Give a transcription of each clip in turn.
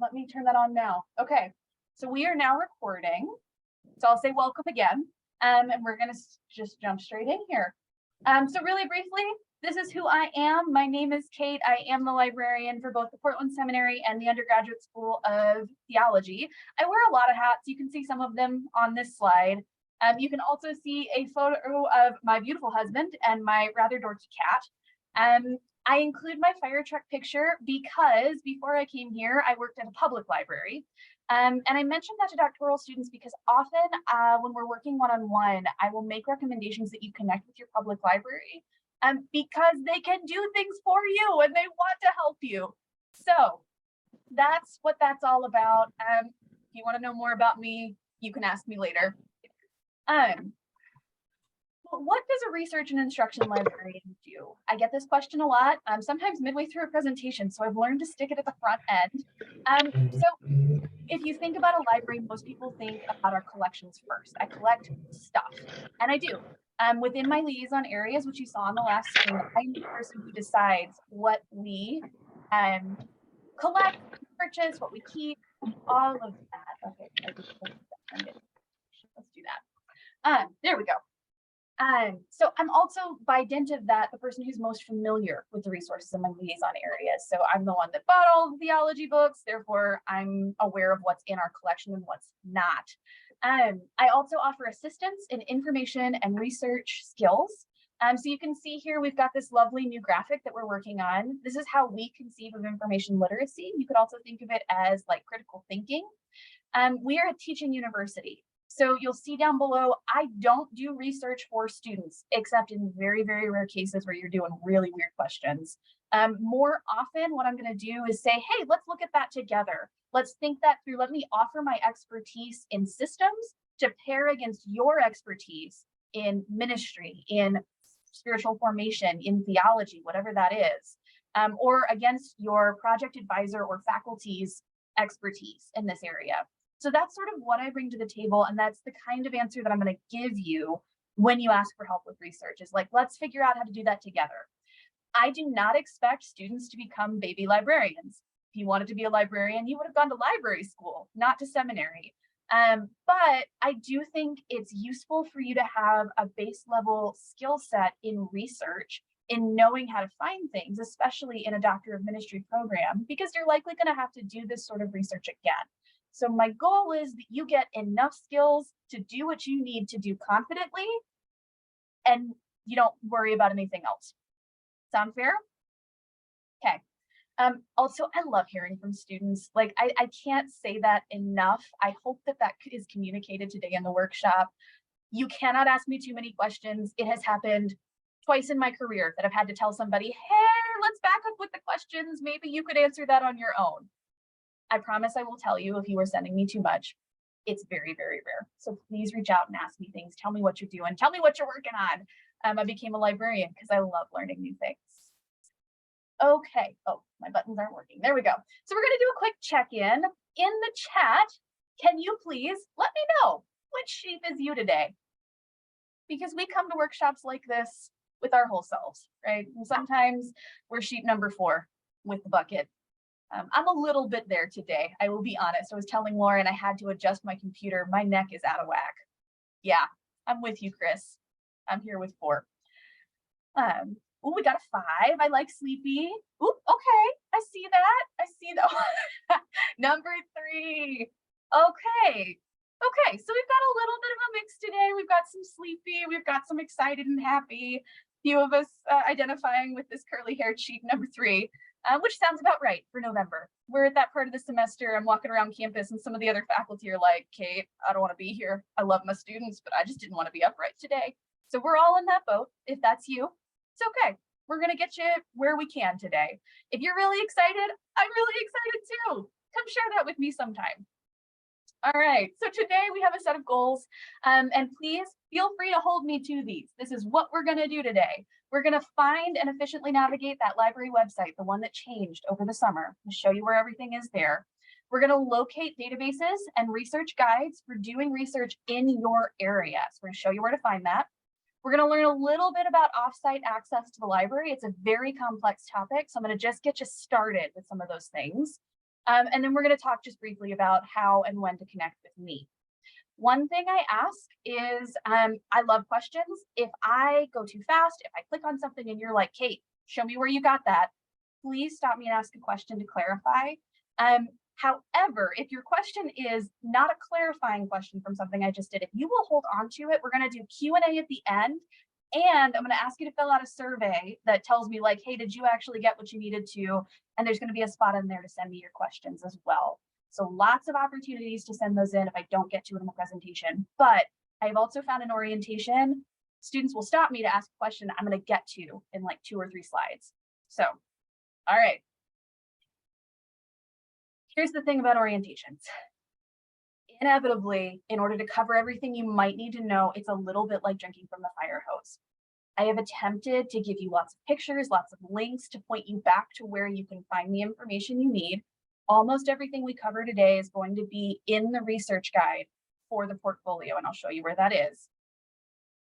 let me turn that on now. Okay, so we are now recording. So I'll say welcome again, and we're gonna just jump straight in here. So really briefly, this is who I am. My name is Kate. I am the librarian for both the Portland Seminary and the Undergraduate School of Theology. I wear a lot of hats. You can see some of them on this slide. You can also see a photo of my beautiful husband and my rather dorky cat. I include my fire truck picture because before I came here, I worked at a public library. And I mentioned that to doctoral students because often when we're working one-on-one, I will make recommendations that you connect with your public library because they can do things for you and they want to help you. So that's what that's all about. If you want to know more about me, you can ask me later. What does a research and instruction librarian do? I get this question a lot, sometimes midway through a presentation, so I've learned to stick it at the front end. So if you think about a library, most people think about our collections first. I collect stuff, and I do. Within my liaison areas, which you saw on the last screen, I'm the person who decides what we collect, purchase, what we keep, all of that. Okay, let's do that. There we go. So I'm also, by dint of that, the person who's most familiar with the resources in my liaison areas. So I'm the one that bought all the theology books, therefore I'm aware of what's in our collection and what's not. I also offer assistance in information and research skills. So you can see here, we've got this lovely new graphic that we're working on. This is how we conceive of information literacy. You could also think of it as like critical thinking. We are a teaching university. So you'll see down below, I don't do research for students, except in very, very rare cases where you're doing really weird questions. More often, what I'm going to do is say, hey, let's look at that together. Let's think that through. Let me offer my expertise in systems to pair against your expertise in ministry, in spiritual formation, in theology, whatever that is, or against your project advisor or faculty's expertise in this area. So that's sort of what I bring to the table, and that's the kind of answer that I'm going to give you when you ask for help with research, is like, let's figure out how to do that together. I do not expect students to become baby librarians. If you wanted to be a librarian, you would have gone to library school, not to seminary. But I do think it's useful for you to have a base level skill set in research, in knowing how to find things, especially in a Doctor of Ministry program, because you're likely going to have to do this sort of research again. So my goal is that you get enough skills to do what you need to do confidently, and you don't worry about anything else. Sound fair? Okay. Also, I love hearing from students. Like, I can't say that enough. I hope that that is communicated today in the workshop. You cannot ask me too many questions. It has happened twice in my career that I've had to tell somebody, hey, let's back up with the questions. Maybe you could answer that on your own. I promise I will tell you if you are sending me too much. It's very, very rare. So please reach out and ask me things. Tell me what you're doing. Tell me what you're working on. I became a librarian because I love learning new things. Okay. Oh, my buttons aren't working. There we go. So we're going to do a quick check-in. In the chat, can you please let me know which sheep is you today? Because we come to workshops like this with our whole selves, right? And sometimes we're sheep number 4 with the bucket. I'm a little bit there today. I will be honest. I was telling Lauren I had to adjust my computer. My neck is out of whack. Yeah, I'm with you, Chris. I'm here with 4. Oh, we got a 5. I like sleepy. Ooh, okay. I see that. I see that. Number 3. Okay. Okay, so we've got a little bit of a mix today. We've got some sleepy. We've got some excited and happy. Few of us identifying with this curly-haired sheep, number 3. Which sounds about right for November. We're at that part of the semester. I'm walking around campus and some of the other faculty are like, Kate, I don't want to be here. I love my students, but I just didn't want to be upright today. So we're all in that boat. If that's you, it's okay. We're going to get you where we can today. If you're really excited, I'm really excited too. Come share that with me sometime. All right, so today we have a set of goals, and please feel free to hold me to these. This is what we're going to do today. We're going to find and efficiently navigate that library website, the one that changed over the summer, to show you where everything is there. We're going to locate databases and research guides for doing research in your area. So we're going to show you where to find that. We're going to learn a little bit about offsite access to the library. It's a very complex topic, so I'm going to just get you started with some of those things. And then we're going to talk just briefly about how and when to connect with me. One thing I ask is, I love questions. If I go too fast, if I click on something and you're like, Kate, show me where you got that, please stop me and ask a question to clarify. However, if your question is not a clarifying question from something I just did, if you will hold on to it, we're going to do Q&A at the end. And I'm going to ask you to fill out a survey that tells me like, hey, did you actually get what you needed to? And there's going to be a spot in there to send me your questions as well. So lots of opportunities to send those in if I don't get to it in the presentation. But I've also found in orientation, students will stop me to ask a question I'm going to get to in like 2 or 3 slides. So, all right. Here's the thing about orientations. Inevitably, in order to cover everything you might need to know, it's a little bit like drinking from the fire hose. I have attempted to give you lots of pictures, lots of links to point you back to where you can find the information you need. Almost everything we cover today is going to be in the research guide for the portfolio, and I'll show you where that is.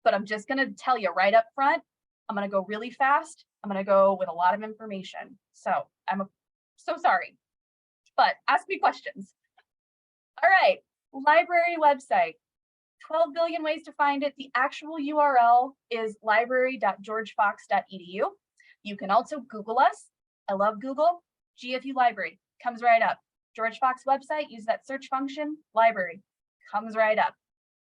But I'm just going to tell you right up front, I'm going to go really fast. I'm going to go with a lot of information. So I'm so sorry, but ask me questions. All right, library website. 12 billion ways to find it. The actual URL is library.georgefox.edu. You can also Google us. I love Google. GFU Library comes right up. George Fox website, use that search function, library, comes right up.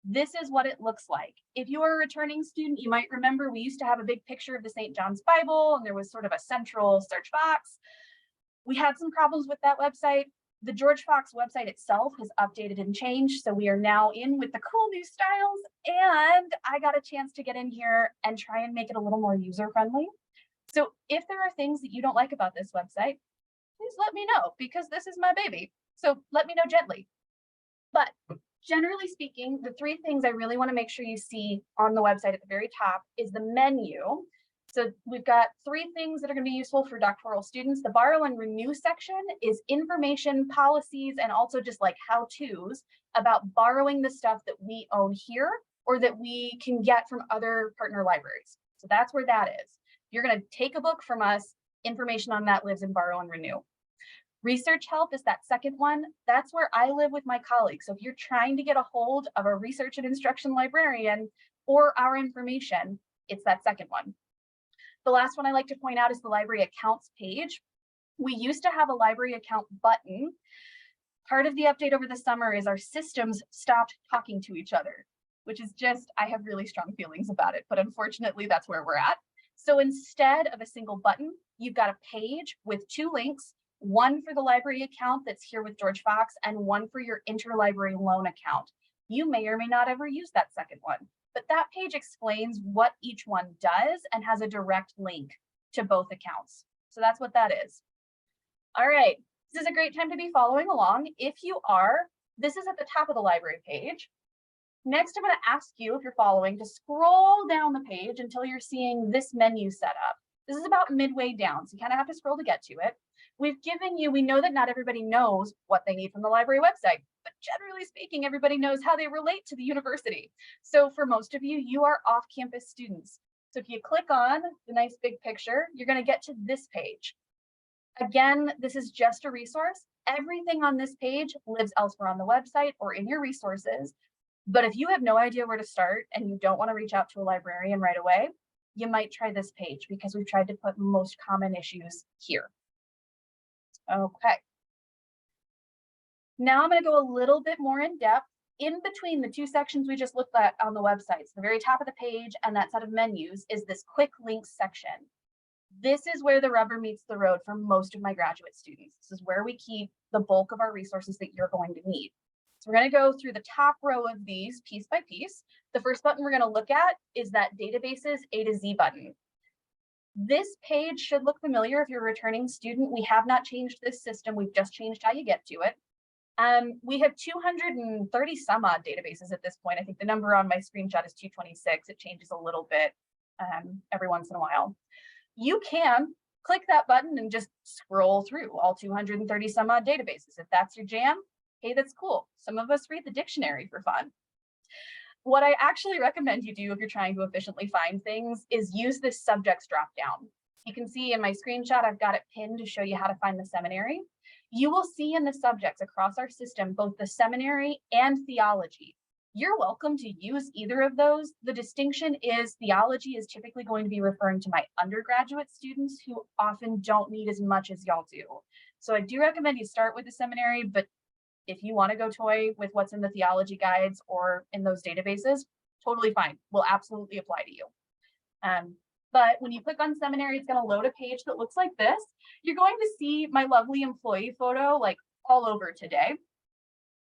This is what it looks like. If you are a returning student, you might remember we used to have a big picture of the St. John's Bible, and there was sort of a central search box. We had some problems with that website. The George Fox website itself has updated and changed, so we are now in with the cool new styles, and I got a chance to get in here and try and make it a little more user-friendly. So if there are things that you don't like about this website, please let me know, because this is my baby. So let me know gently. But generally speaking, the 3 things I really want to make sure you see on the website at the very top is the menu. So we've got 3 things that are going to be useful for doctoral students. The borrow and renew section is information, policies, and also just like how-tos about borrowing the stuff that we own here or that we can get from other partner libraries. So that's where that is. You're going to take a book from us. Information on that lives in borrow and renew. Research help is that second one. That's where I live with my colleagues. So if you're trying to get a hold of a research and instruction librarian or our information, it's that second one. The last one I like to point out is the library accounts page. We used to have a library account button. Part of the update over the summer is our systems stopped talking to each other, which is just, I have really strong feelings about it, but unfortunately that's where we're at. So instead of a single button, you've got a page with 2 links, one for the library account that's here with George Fox and one for your interlibrary loan account. You may or may not ever use that second one, but that page explains what each one does and has a direct link to both accounts. So that's what that is. All right, this is a great time to be following along. If you are, this is at the top of the library page. Next, I'm going to ask you, if you're following, to scroll down the page until you're seeing this menu set up. This is about midway down, so you kind of have to scroll to get to it. We've given you, we know that not everybody knows what they need from the library website, but generally speaking, everybody knows how they relate to the university. So for most of you, you are off-campus students. So if you click on the nice big picture, you're going to get to this page. Again, this is just a resource. Everything on this page lives elsewhere on the website or in your resources. But if you have no idea where to start and you don't want to reach out to a librarian right away, you might try this page because we've tried to put most common issues here. Okay. Now I'm going to go a little bit more in depth in between the 2 sections we just looked at on the website. So the very top of the page and that set of menus is this quick links section. This is where the rubber meets the road for most of my graduate students. This is where we keep the bulk of our resources that you're going to need. So we're going to go through the top row of these piece by piece. The first button we're going to look at is that databases A to Z button. This page should look familiar if you're a returning student. We have not changed this system. We've just changed how you get to it. We have 230 some odd databases at this point. I think the number on my screenshot is 226. It changes a little bit every once in a while. You can click that button and just scroll through all 230 some odd databases. If that's your jam, hey, that's cool. Some of us read the dictionary for fun. What I actually recommend you do if you're trying to efficiently find things is use this subjects dropdown. You can see in my screenshot, I've got it pinned to show you how to find the seminary. You will see in the subjects across our system, both the seminary and theology. You're welcome to use either of those. The distinction is theology is typically going to be referring to my undergraduate students who often don't need as much as y'all do. So I do recommend you start with the seminary, but if you want to go toy with what's in the theology guides or in those databases, totally fine. Will absolutely apply to you. But when you click on seminary, it's going to load a page that looks like this. You're going to see my lovely employee photo like all over today.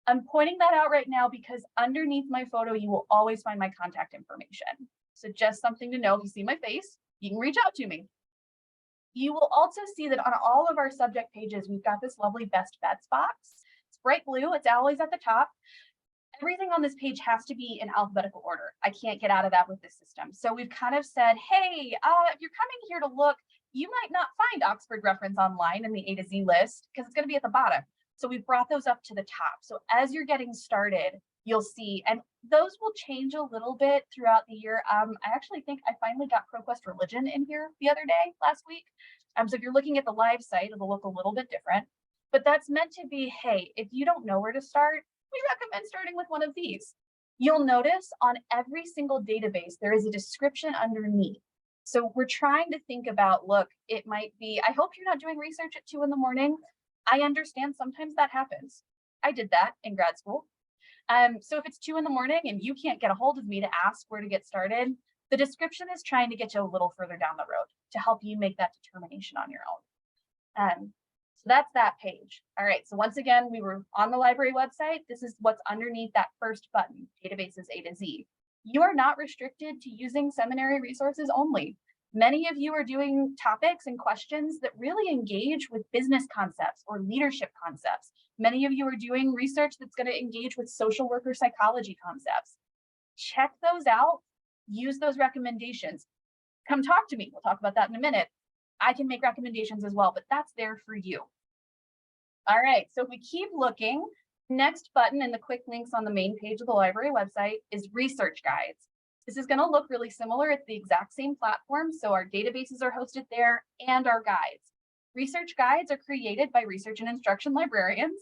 I'm pointing that out right now because underneath my photo, you will always find my contact information. So just something to know, if you see my face, you can reach out to me. You will also see that on all of our subject pages, we've got this lovely best bets box. It's bright blue, it's always at the top. Everything on this page has to be in alphabetical order. I can't get out of that with this system. So we've kind of said, hey, if you're coming here to look, you might not find Oxford reference online in the A to Z list because it's going to be at the bottom. So we've brought those up to the top. So as you're getting started, you'll see, and those will change a little bit throughout the year. I actually think I finally got ProQuest Religion in here the other day, last week. So if you're looking at the live site, it'll look a little bit different. But that's meant to be, hey, if you don't know where to start, we recommend starting with one of these. You'll notice on every single database, there is a description underneath. So we're trying to think about, look, it might be, I hope you're not doing research at 2 in the morning. I understand sometimes that happens. I did that in grad school. So if it's 2 in the morning and you can't get a hold of me to ask where to get started, the description is trying to get you a little further down the road to help you make that determination on your own. So that's that page. All right, so once again, we were on the library website. This is what's underneath that first button, databases A to Z. You are not restricted to using seminary resources only. Many of you are doing topics and questions that really engage with business concepts or leadership concepts. Many of you are doing research that's going to engage with social worker psychology concepts. Check those out, use those recommendations. Come talk to me. We'll talk about that in a minute. I can make recommendations as well, but that's there for you. All right, so if we keep looking, next button in the quick links on the main page of the library website is research guides. This is going to look really similar. It's the exact same platform, so our databases are hosted there and our guides. Research guides are created by research and instruction librarians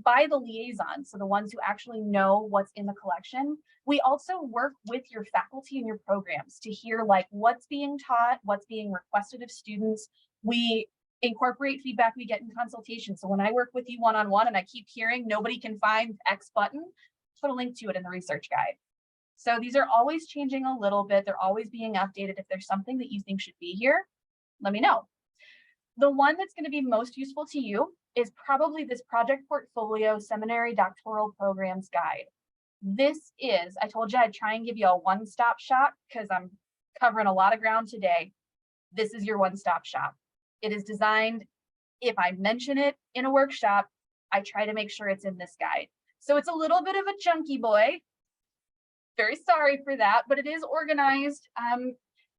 by the liaisons, so the ones who actually know what's in the collection. We also work with your faculty and your programs to hear like what's being taught, what's being requested of students. We incorporate feedback we get in consultation. So when I work with you one-on-one and I keep hearing nobody can find X button, put a link to it in the research guide. So these are always changing a little bit. They're always being updated. If there's something that you think should be here, let me know. The one that's going to be most useful to you is probably this project portfolio seminary doctoral programs guide. This is, I told you I'd try and give you a one-stop shop because I'm covering a lot of ground today. This is your one-stop shop. It is designed, if I mention it in a workshop, I try to make sure it's in this guide. So it's a little bit of a chunky boy. Very sorry for that, but it is organized.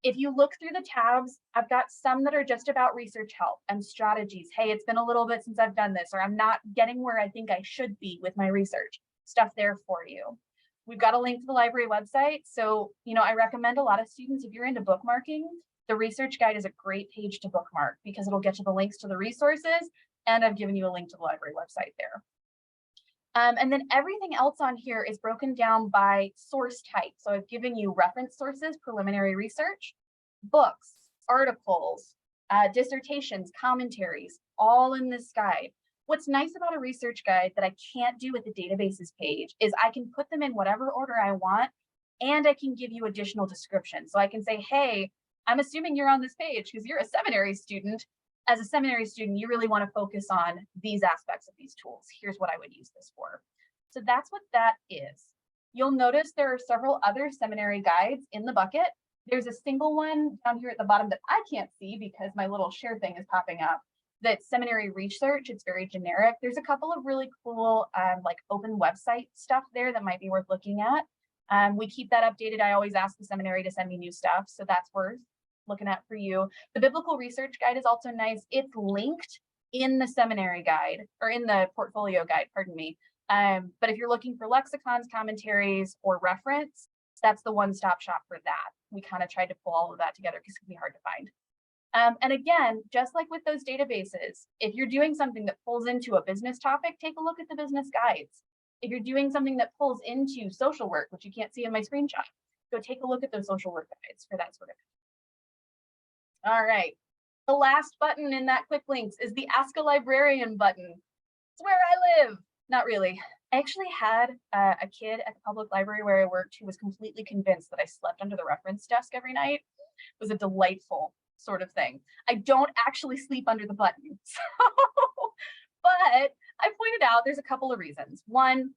If you look through the tabs, I've got some that are just about research help and strategies. Hey, it's been a little bit since I've done this, or I'm not getting where I think I should be with my research. Stuff there for you. We've got a link to the library website. So, I recommend a lot of students, if you're into bookmarking, the research guide is a great page to bookmark because it'll get you the links to the resources, and I've given you a link to the library website there. And then everything else on here is broken down by source type. So I've given you reference sources, preliminary research, books, articles, dissertations, commentaries, all in this guide. What's nice about a research guide that I can't do with the databases page is I can put them in whatever order I want, and I can give you additional description. So I can say, hey, I'm assuming you're on this page because you're a seminary student. As a seminary student, you really want to focus on these aspects of these tools. Here's what I would use this for. So that's what that is. You'll notice there are several other seminary guides in the bucket. There's a single one down here at the bottom that I can't see because my little share thing is popping up. That's seminary research. It's very generic. There's a couple of really cool like open website stuff there that might be worth looking at. We keep that updated. I always ask the seminary to send me new stuff, so that's worth looking at for you. The biblical research guide is also nice. It's linked in the seminary guide, or in the portfolio guide, pardon me. But if you're looking for lexicons, commentaries, or reference, that's the one-stop shop for that. We kind of tried to pull all of that together because it can be hard to find. And again, just like with those databases, if you're doing something that pulls into a business topic, take a look at the business guides. If you're doing something that pulls into social work, which you can't see in my screenshot, go take a look at those social work guides for that sort of thing. All right. The last button in that quick links is the Ask a Librarian button. It's where I live. Not really. I actually had a kid at the public library where I worked who was completely convinced that I slept under the reference desk every night. It was a delightful sort of thing. I don't actually sleep under the button. But I pointed out there's a couple of reasons. One,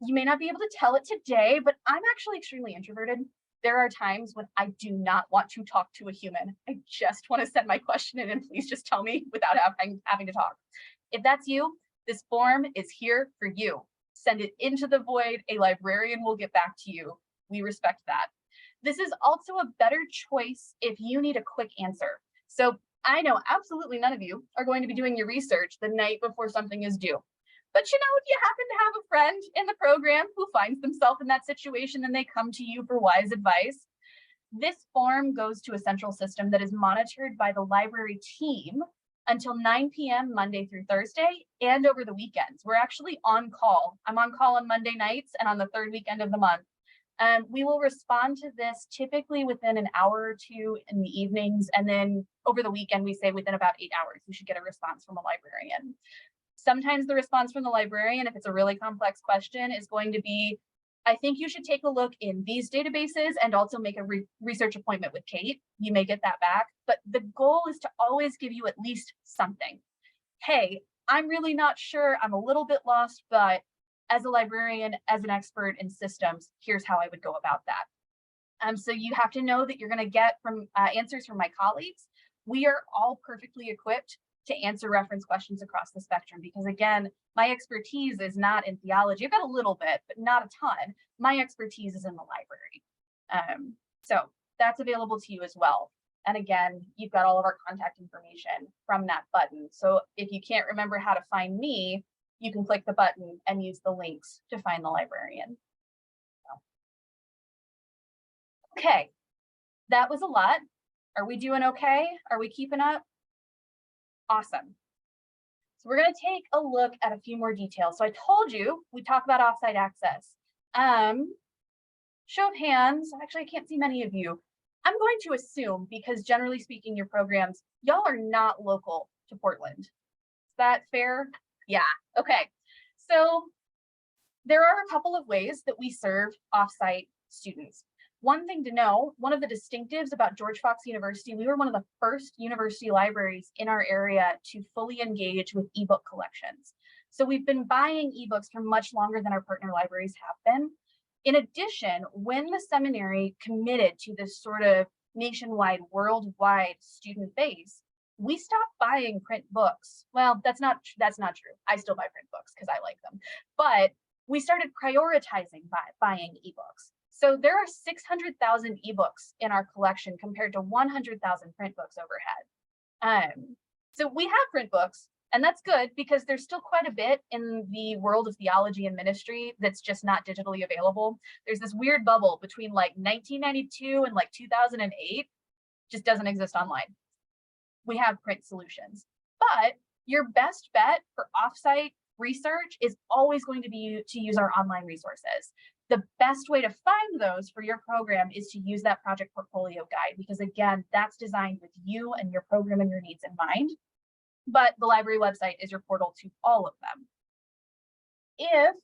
you may not be able to tell it today, but I'm actually extremely introverted. There are times when I do not want to talk to a human. I just want to send my question in and please just tell me without having to talk. If that's you, this form is here for you. Send it into the void. A librarian will get back to you. We respect that. This is also a better choice if you need a quick answer. So I know absolutely none of you are going to be doing your research the night before something is due. But you know, if you happen to have a friend in the program who finds themselves in that situation and they come to you for wise advice, this form goes to a central system that is monitored by the library team until 9 p.m. Monday through Thursday and over the weekends. We're actually on call. I'm on call on Monday nights and on the third weekend of the month. We will respond to this typically within an hour or two in the evenings. And then over the weekend, we say within about 8 hours, we should get a response from a librarian. Sometimes the response from the librarian, if it's a really complex question, is going to be, I think you should take a look in these databases and also make a research appointment with Kate. You may get that back, but the goal is to always give you at least something. Hey, I'm really not sure, I'm a little bit lost, but as a librarian, as an expert in systems, here's how I would go about that. So you have to know that you're going to get from answers from my colleagues. We are all perfectly equipped to answer reference questions across the spectrum because, again, my expertise is not in theology. I've got a little bit, but not a ton. My expertise is in the library. So that's available to you as well. And again, you've got all of our contact information from that button. So if you can't remember how to find me, you can click the button and use the links to find the librarian. Okay, that was a lot. Are we doing okay? Are we keeping up? Awesome. So we're going to take a look at a few more details. So I told you we talk about offsite access. Show of hands, actually I can't see many of you. I'm going to assume, because generally speaking, your programs, y'all are not local to Portland. Is that fair? Yeah, okay. So there are a couple of ways that we serve offsite students. One thing to know, one of the distinctives about George Fox University, we were one of the first university libraries in our area to fully engage with ebook collections. So we've been buying ebooks for much longer than our partner libraries have been. In addition, when the seminary committed to this sort of nationwide, worldwide student base, we stopped buying print books. Well, that's not true. I still buy print books because I like them, but we started prioritizing buying ebooks. So there are 600,000 ebooks in our collection compared to 100,000 print books overhead. So we have print books, and that's good because there's still quite a bit in the world of theology and ministry that's just not digitally available. There's this weird bubble between like 1992 and like 2008, just doesn't exist online. We have print solutions, but your best bet for offsite research is always going to be to use our online resources. The best way to find those for your program is to use that project portfolio guide, because again, that's designed with you and your program and your needs in mind. But the library website is your portal to all of them. If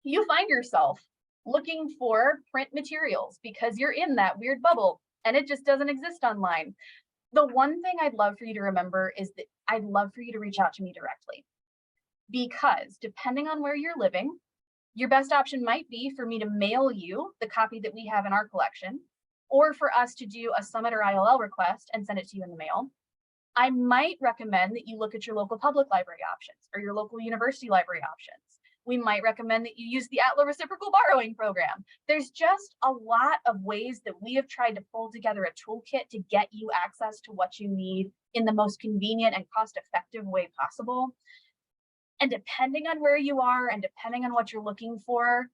you find yourself looking for print materials because you're in that weird bubble and it just doesn't exist online, the one thing I'd love for you to remember is that I'd love for you to reach out to me directly, because depending on where you're living, your best option might be for me to mail you the copy that we have in our collection, or for us to do a Summit or ILL request and send it to you in the mail. I might recommend that you look at your local public library options or your local university library options. We might recommend that you use the ATLA reciprocal borrowing program. There's just a lot of ways that we have tried to pull together a toolkit to get you access to what you need in the most convenient and cost-effective way possible. And depending on where you are and depending on what you're looking for,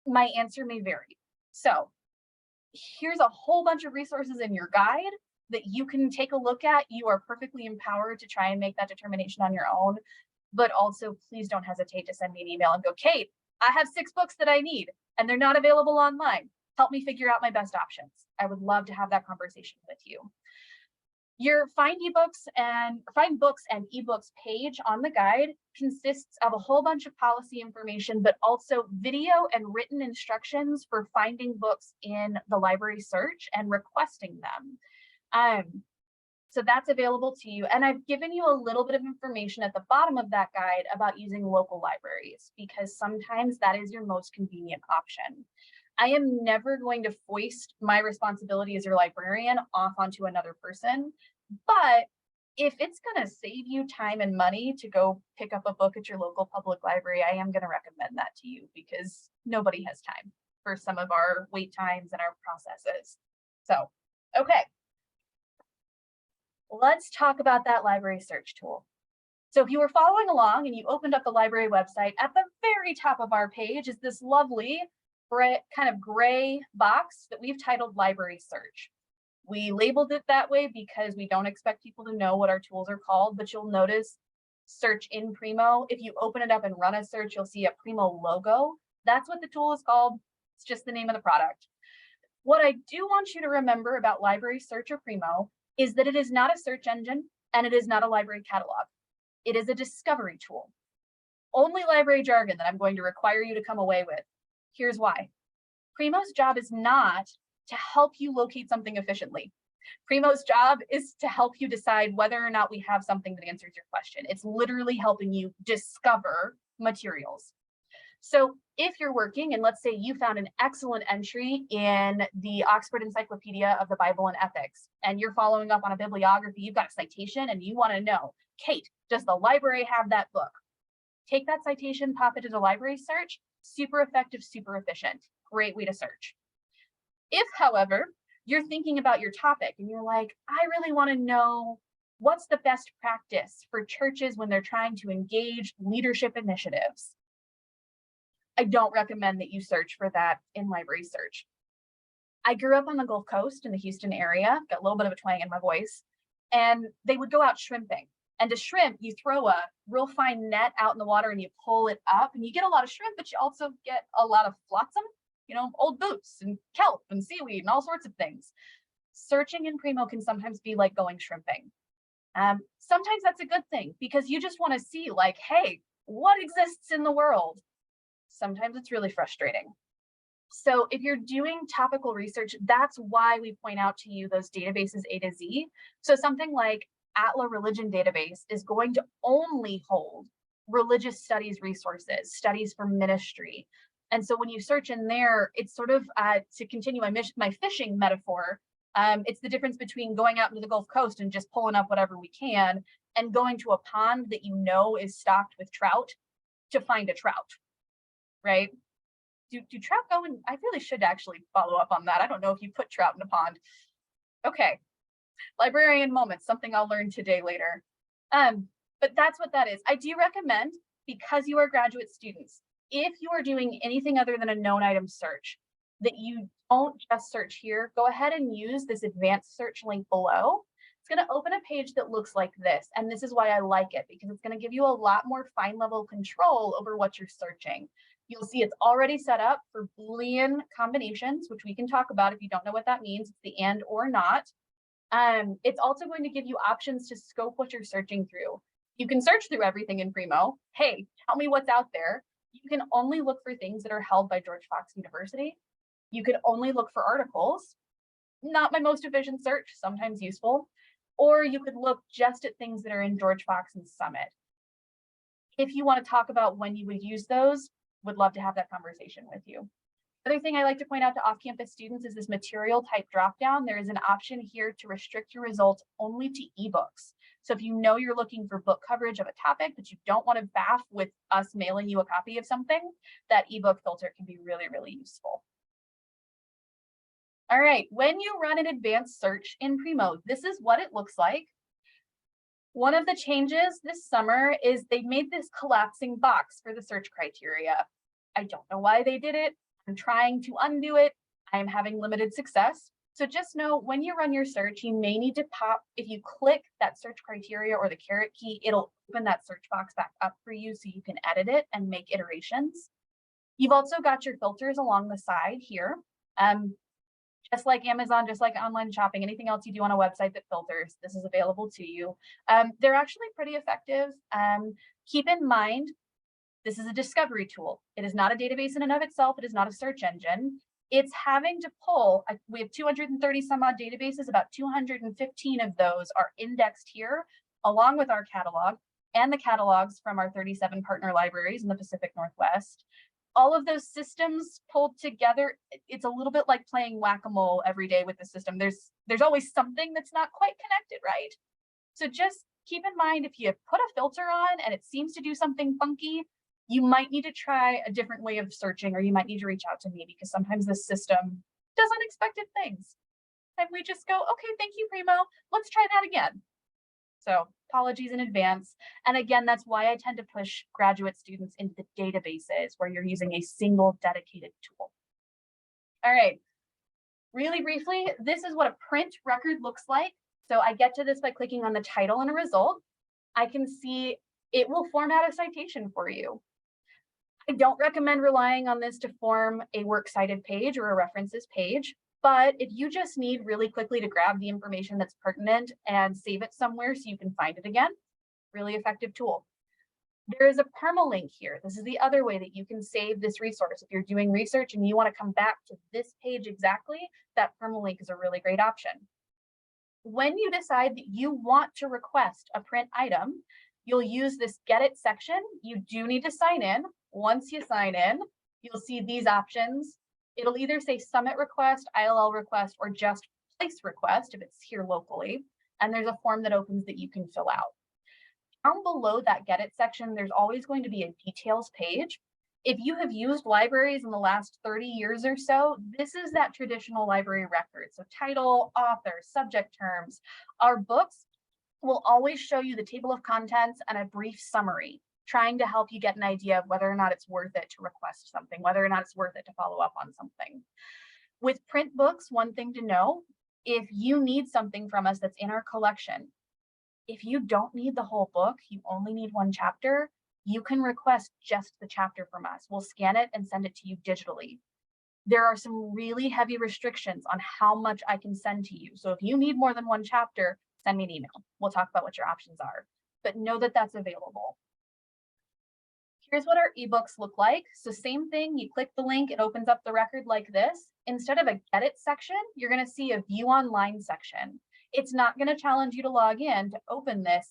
my answer may vary. So here's a whole bunch of resources in your guide. that you can take a look at. You are perfectly empowered to try and make that determination on your own. But also, please don't hesitate to send me an email and go, Kate, I have 6 books that I need and they're not available online. Help me figure out my best options. I would love to have that conversation with you. Your Find Books and eBooks page on the guide consists of a whole bunch of policy information, but also video and written instructions for finding books in the library search and requesting them. So that's available to you. And I've given you a little bit of information at the bottom of that guide about using local libraries, because sometimes that is your most convenient option. I am never going to foist my responsibility as your librarian off onto another person, but if it's going to save you time and money to go pick up a book at your local public library, I am going to recommend that to you, because nobody has time for some of our wait times and our processes. So, okay. Let's talk about that library search tool. So if you were following along and you opened up the library website, at the very top of our page is this lovely kind of gray box that we've titled Library Search. We labeled it that way because we don't expect people to know what our tools are called, but you'll notice search in Primo. If you open it up and run a search, you'll see a Primo logo. That's what the tool is called. It's just the name of the product. What I do want you to remember about Library Search or Primo is that it is not a search engine and it is not a library catalog. It is a discovery tool. Only library jargon that I'm going to require you to come away with. Here's why. Primo's job is not to help you locate something efficiently. Primo's job is to help you decide whether or not we have something that answers your question. It's literally helping you discover materials. So if you're working and let's say you found an excellent entry in the Oxford Encyclopedia of the Bible and Ethics, and you're following up on a bibliography, you've got a citation and you want to know, Kate, does the library have that book? Take that citation, pop it into library search, super effective, super efficient, great way to search. If, however, you're thinking about your topic and you're like, I really want to know what's the best practice for churches when they're trying to engage leadership initiatives, I don't recommend that you search for that in library search. I grew up on the Gulf Coast in the Houston area, got a little bit of a twang in my voice, and they would go out shrimping. And to shrimp, you throw a real fine net out in the water and you pull it up and you get a lot of shrimp, but you also get a lot of flotsam, you know, old boots and kelp and seaweed and all sorts of things. Searching in Primo can sometimes be like going shrimping. Sometimes that's a good thing because you just want to see like, hey, what exists in the world? Sometimes it's really frustrating. So if you're doing topical research, that's why we point out to you those databases A to Z. So something like Atla Religion Database is going to only hold religious studies resources, studies for ministry. And so when you search in there, it's sort of, to continue my fishing metaphor, it's the difference between going out into the Gulf Coast and just pulling up whatever we can and going to a pond that you know is stocked with trout to find a trout, right? Do trout go in? I really should actually follow up on that. I don't know if you put trout in a pond. Okay, librarian moments, something I'll learn today later. But that's what that is. I do recommend, because you are graduate students, if you are doing anything other than a known item search, that you don't just search here, go ahead and use this advanced search link below. It's going to open a page that looks like this. And this is why I like it, because it's going to give you a lot more fine level control over what you're searching. You'll see it's already set up for Boolean combinations, which we can talk about if you don't know what that means. It's the and or not. It's also going to give you options to scope what you're searching through. You can search through everything in Primo. Hey, tell me what's out there. You can only look for things that are held by George Fox University. You can only look for articles. Not my most efficient search, sometimes useful. Or you could look just at things that are in George Fox and Summit. If you want to talk about when you would use those, would love to have that conversation with you. The other thing I like to point out to off-campus students is this material type dropdown. There is an option here to restrict your results only to ebooks. So if you know you're looking for book coverage of a topic, but you don't want to baff with us mailing you a copy of something, that ebook filter can be really, really useful. All right, when you run an advanced search in Primo, this is what it looks like. One of the changes this summer is they made this collapsing box for the search criteria. I don't know why they did it. I'm trying to undo it. I'm having limited success. So just know when you run your search, you may need to pop, if you click that search criteria or the caret key, it'll open that search box back up for you so you can edit it and make iterations. You've also got your filters along the side here. Just like Amazon, just like online shopping, anything else you do on a website that filters, this is available to you. They're actually pretty effective. Keep in mind, this is a discovery tool. It is not a database in and of itself. It is not a search engine. It's having to pull, we have 230 some odd databases, about 215 of those are indexed here, along with our catalog and the catalogs from our 37 partner libraries in the Pacific Northwest. All of those systems pulled together, it's a little bit like playing whack-a-mole every day with the system. There's always something that's not quite connected, right? So just keep in mind, if you put a filter on and it seems to do something funky, you might need to try a different way of searching, or you might need to reach out to me, because sometimes the system does unexpected things. And we just go, okay, thank you, Primo. Let's try that again. So apologies in advance. And again, that's why I tend to push graduate students into the databases where you're using a single dedicated tool. All right, really briefly, this is what a print record looks like. So I get to this by clicking on the title and a result. I can see it will format a citation for you. I don't recommend relying on this to form a works cited page or a references page. But if you just need really quickly to grab the information that's pertinent and save it somewhere so you can find it again, really effective tool. There is a permalink here. This is the other way that you can save this resource. If you're doing research and you want to come back to this page exactly, that permalink is a really great option. When you decide that you want to request a print item, you'll use this get it section. You do need to sign in. Once you sign in, you'll see these options. It'll either say Summit request, ILL request, or just place request if it's here locally. And there's a form that opens that you can fill out. Down below that Get It section, there's always going to be a details page. If you have used libraries in the last 30 years or so, this is that traditional library record. So title, author, subject terms. Our books will always show you the table of contents and a brief summary, trying to help you get an idea of whether or not it's worth it to request something, whether or not it's worth it to follow up on something. With print books, one thing to know, if you need something from us that's in our collection, if you don't need the whole book, you only need one chapter, you can request just the chapter from us. We'll scan it and send it to you digitally. There are some really heavy restrictions on how much I can send to you. So if you need more than one chapter, send me an email. We'll talk about what your options are, but know that that's available. Here's what our ebooks look like. So same thing, you click the link, it opens up the record like this. Instead of a Get It section, you're going to see a View Online section. It's not going to challenge you to log in to open this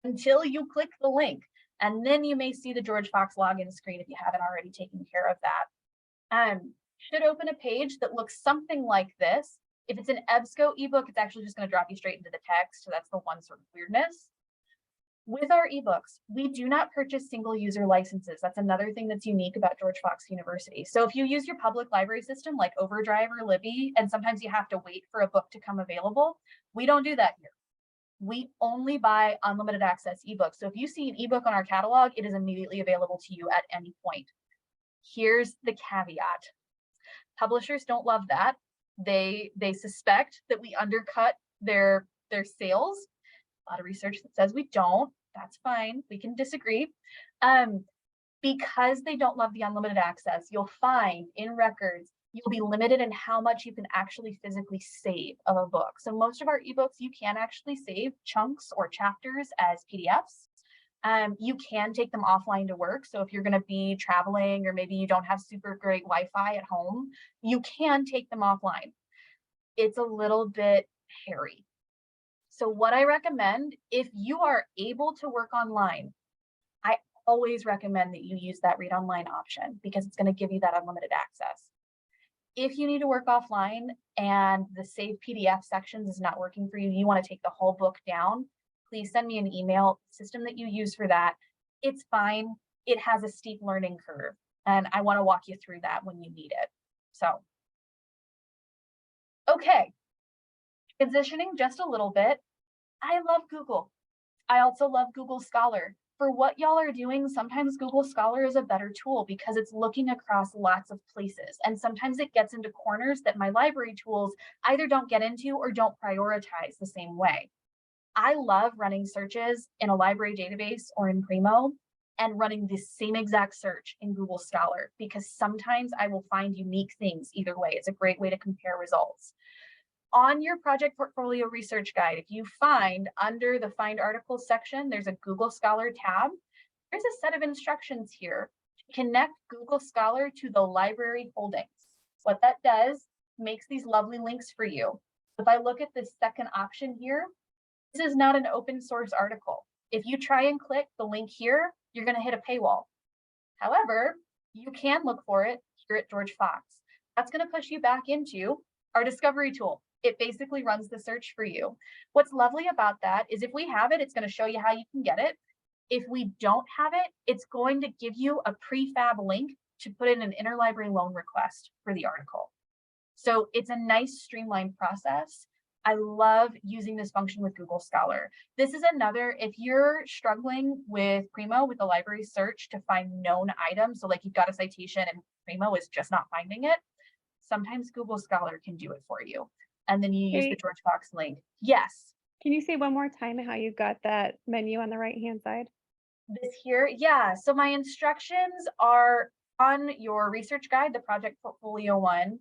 until you click the link. And then you may see the George Fox login screen if you haven't already taken care of that. Should open a page that looks something like this. If it's an EBSCO ebook, it's actually just going to drop you straight into the text. So that's the one sort of weirdness. With our ebooks, we do not purchase single user licenses. That's another thing that's unique about George Fox University. So if you use your public library system like Overdrive or Libby, and sometimes you have to wait for a book to come available, we don't do that here. We only buy unlimited access ebooks. So if you see an ebook on our catalog, it is immediately available to you at any point. Here's the caveat. Publishers don't love that. They suspect that we undercut their sales. A lot of research that says we don't. That's fine. We can disagree. Because they don't love the unlimited access, you'll find in records, you'll be limited in how much you can actually physically save of a book. So most of our ebooks, you can actually save chunks or chapters as PDFs. You can take them offline to work. So if you're going to be traveling or maybe you don't have super great Wi-Fi at home, you can take them offline. It's a little bit hairy. So what I recommend, if you are able to work online, I always recommend that you use that read online option because it's going to give you that unlimited access. If you need to work offline and the save PDF sections is not working for you, you want to take the whole book down, please send me an email. System that you use for that, it's fine. It has a steep learning curve, and I want to walk you through that when you need it. So, okay. Transitioning just a little bit, I love Google. I also love Google Scholar. For what y'all are doing, sometimes Google Scholar is a better tool because it's looking across lots of places. And sometimes it gets into corners that my library tools either don't get into or don't prioritize the same way. I love running searches in a library database or in Primo and running the same exact search in Google Scholar because sometimes I will find unique things either way. It's a great way to compare results. On your project portfolio research guide, if you find under the Find Articles section, there's a Google Scholar tab. There's a set of instructions here to connect Google Scholar to the library holdings. What that does makes these lovely links for you. If I look at this second option here, this is not an open source article. If you try and click the link here, you're going to hit a paywall. However, you can look for it here at George Fox. That's going to push you back into our discovery tool. It basically runs the search for you. What's lovely about that is if we have it, it's going to show you how you can get it. If we don't have it, it's going to give you a prefab link to put in an interlibrary loan request for the article. So it's a nice streamlined process. I love using this function with Google Scholar. This is another, if you're struggling with Primo, with the library search to find known items, so like you've got a citation and Primo is just not finding it, sometimes Google Scholar can do it for you. And then you use the George Fox link. Yes. Can you say one more time how you got that menu on the right-hand side? This here, yeah. So my instructions are on your research guide, the project portfolio one,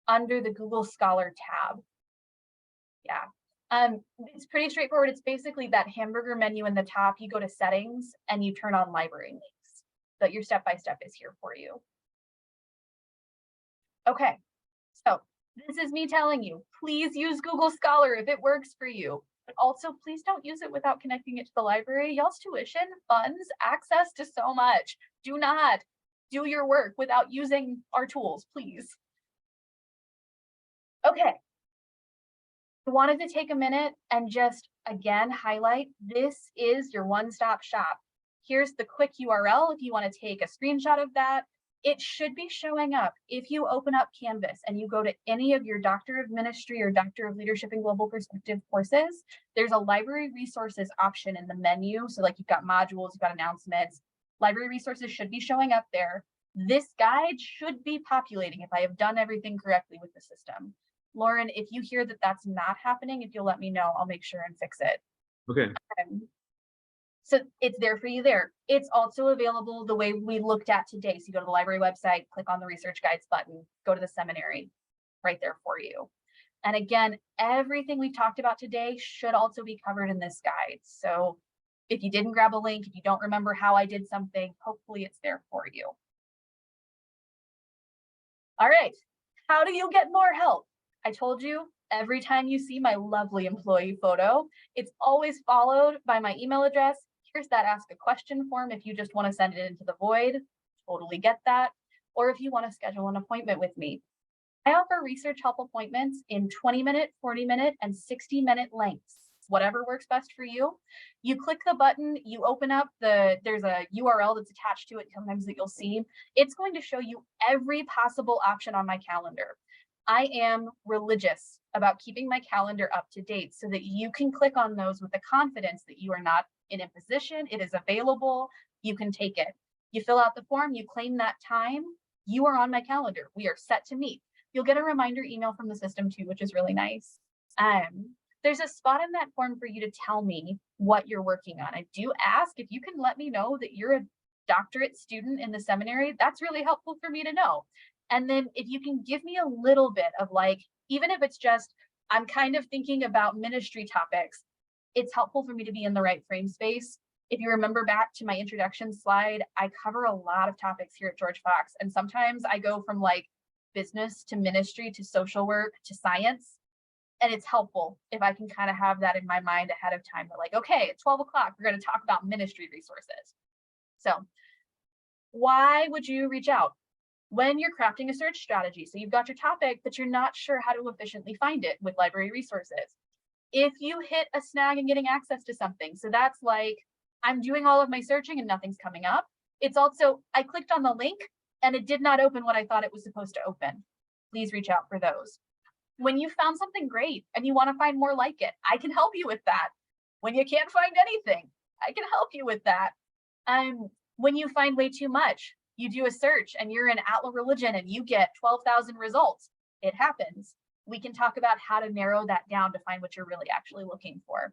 under the Google Scholar tab. Yeah. It's pretty straightforward. It's basically that hamburger menu in the top. You go to settings and you turn on library links. But your step-by-step is here for you. Okay, so this is me telling you, please use Google Scholar if it works for you. But also, please don't use it without connecting it to the library. Y'all's tuition funds access to so much. Do not do your work without using our tools, please. Okay. I wanted to take a minute and just, again, highlight this is your one-stop shop. Here's the quick URL if you want to take a screenshot of that. It should be showing up if you open up Canvas and you go to any of your Doctor of Ministry or Doctor of Leadership and Global Perspective courses, there's a library resources option in the menu. So like you've got modules, you've got announcements, library resources should be showing up there. This guide should be populating if I have done everything correctly with the system. Lauren, if you hear that that's not happening, if you'll let me know, I'll make sure and fix it. Okay. So it's there for you there. It's also available the way we looked at today. So you go to the library website, click on the research guides button, go to the seminary, right there for you. And again, everything we talked about today should also be covered in this guide. So if you didn't grab a link, if you don't remember how I did something, hopefully it's there for you. All right, how do you get more help? I told you, every time you see my lovely employee photo, it's always followed by my email address. Here's that ask a question form if you just want to send it into the void. Totally get that. Or if you want to schedule an appointment with me. I offer research help appointments in 20-minute, 40-minute, and 60-minute lengths. Whatever works best for you. You click the button, you open up there's a URL that's attached to it sometimes that you'll see. It's going to show you every possible option on my calendar. I am religious about keeping my calendar up to date so that you can click on those with the confidence that you are not in imposition. It is available. You can take it. You fill out the form, you claim that time. You are on my calendar. We are set to meet. You'll get a reminder email from the system too, which is really nice. There's a spot in that form for you to tell me what you're working on. I do ask if you can let me know that you're a doctorate student in the seminary. That's really helpful for me to know. And then if you can give me a little bit of like, even if it's just, I'm kind of thinking about ministry topics, it's helpful for me to be in the right frame space. If you remember back to my introduction slide, I cover a lot of topics here at George Fox. And sometimes I go from like business to ministry to social work to science. And it's helpful if I can kind of have that in my mind ahead of time. That like, okay, at 12 o'clock, we're going to talk about ministry resources. So why would you reach out? When you're crafting a search strategy, so you've got your topic, but you're not sure how to efficiently find it with library resources. If you hit a snag in getting access to something, so that's like, I'm doing all of my searching and nothing's coming up. It's also, I clicked on the link and it did not open what I thought it was supposed to open. Please reach out for those. When you found something great and you want to find more like it, I can help you with that. When you can't find anything, I can help you with that. When you find way too much, you do a search and you're in Atla Religion and you get 12,000 results. It happens. We can talk about how to narrow that down to find what you're really actually looking for.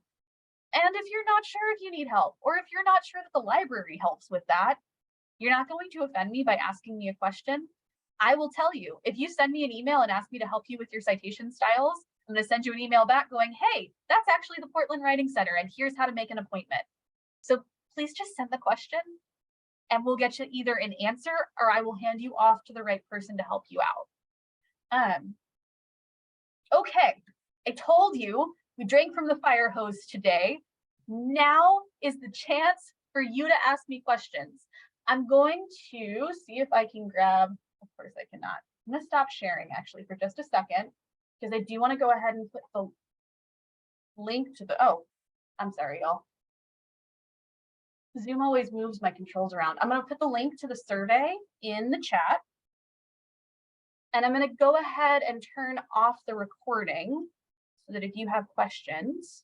And if you're not sure if you need help, or if you're not sure that the library helps with that, you're not going to offend me by asking me a question. I will tell you, if you send me an email and ask me to help you with your citation styles, I'm going to send you an email back going, hey, that's actually the Portland Writing Center, and here's how to make an appointment. So please just send the question and we'll get you either an answer or I will hand you off to the right person to help you out. Okay, I told you we drank from the fire hose today. Now is the chance for you to ask me questions. I'm going to see if I can grab, of course I cannot. I'm gonna stop sharing actually for just a second, because I do want to go ahead and put the link to the, oh, I'm sorry, y'all. Zoom always moves my controls around. I'm gonna put the link to the survey in the chat. And I'm gonna go ahead and turn off the recording so that if you have questions,